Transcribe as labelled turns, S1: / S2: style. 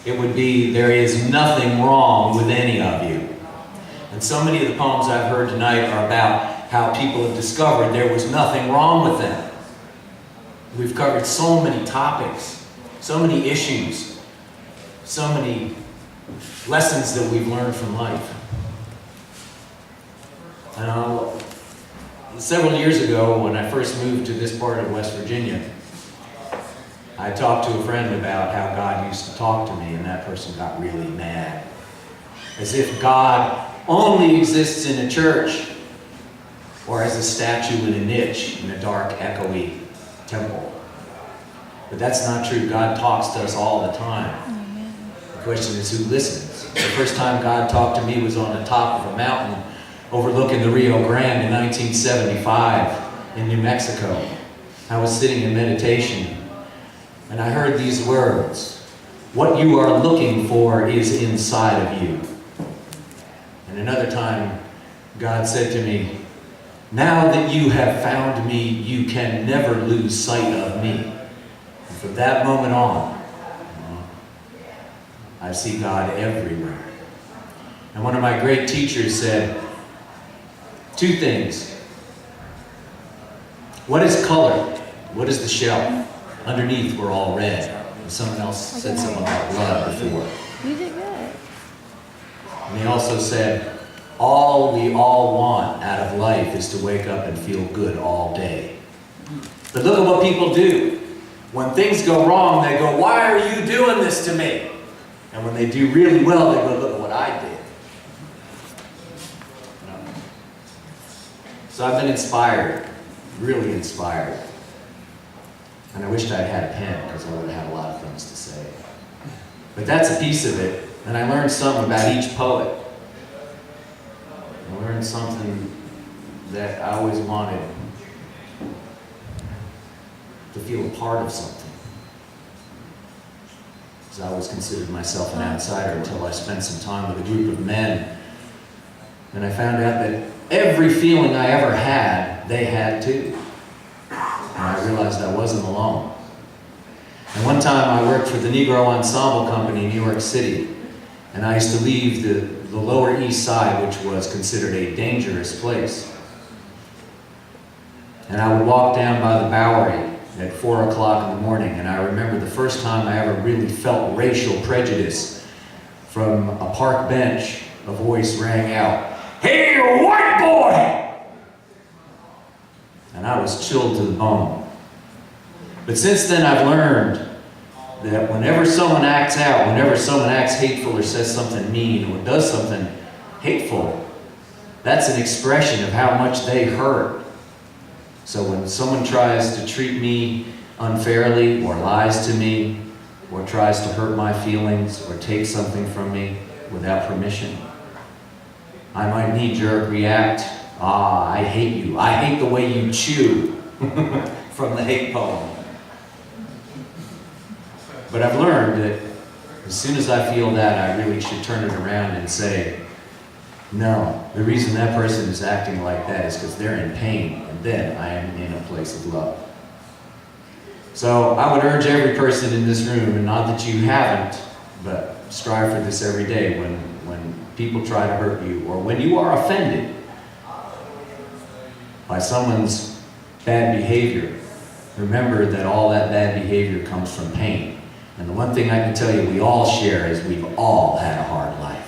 S1: it would be, there is nothing wrong with any of you. And so many of the poems I've heard tonight are about how people have discovered there was nothing wrong with them. We've covered so many topics, so many issues, so many lessons that we've learned from life. Several years ago, when I first moved to this part of West Virginia, I talked to a friend about how God used to talk to me, and that person got really mad. As if God only exists in a church or as a statue in a niche in a dark, echoey temple. But that's not true. God talks to us all the time. The question is, who listens? The first time God talked to me was on the top of a mountain overlooking the Rio Grande in 1975 in New Mexico. I was sitting in meditation, and I heard these words: "What you are looking for is inside of you." And another time, God said to me, "Now that you have found me, you can never lose sight of me." And from that moment on, I see God everywhere. And one of my great teachers said two things. What is color? What is the shell? Underneath, we're all red. And someone else said something about blood before.
S2: You did good.
S1: And he also said, all we all want out of life is to wake up and feel good all day. But look at what people do. When things go wrong, they go, "Why are you doing this to me?" And when they do really well, they go, "Look at what I did." So I've been inspired, really inspired. And I wished I'd had a pen, because I would have had a lot of things to say. But that's a piece of it. And I learned something about each poet. I learned something that I always wanted, to feel a part of something. Because I always considered myself an outsider until I spent some time with a group of men. And I found out that every feeling I ever had, they had too. And I realized I wasn't alone. And one time I worked for the Negro Ensemble Company in New York City. And I used to leave the Lower East Side, which was considered a dangerous place. And I would walk down by the Bowery at 4 o'clock in the morning, and I remember the first time I ever really felt racial prejudice. From a park bench, a voice rang out, "Hey, you white boy!" And I was chilled to the bone. But since then I've learned that whenever someone acts out, whenever someone acts hateful or says something mean or does something hateful, that's an expression of how much they hurt. So when someone tries to treat me unfairly or lies to me or tries to hurt my feelings or take something from me without permission, I might knee-jerk react, "Ah, I hate you. I hate the way you chew," from the hate poem. But I've learned that as soon as I feel that, I really should turn it around and say, no, the reason that person is acting like that is because they're in pain, and then I am in a place of love. So I would urge every person in this room, and not that you haven't, but strive for this every day when people try to hurt you, or when you are offended by someone's bad behavior, remember that all that bad behavior comes from pain. And the one thing I can tell you we all share is we've all had a hard life.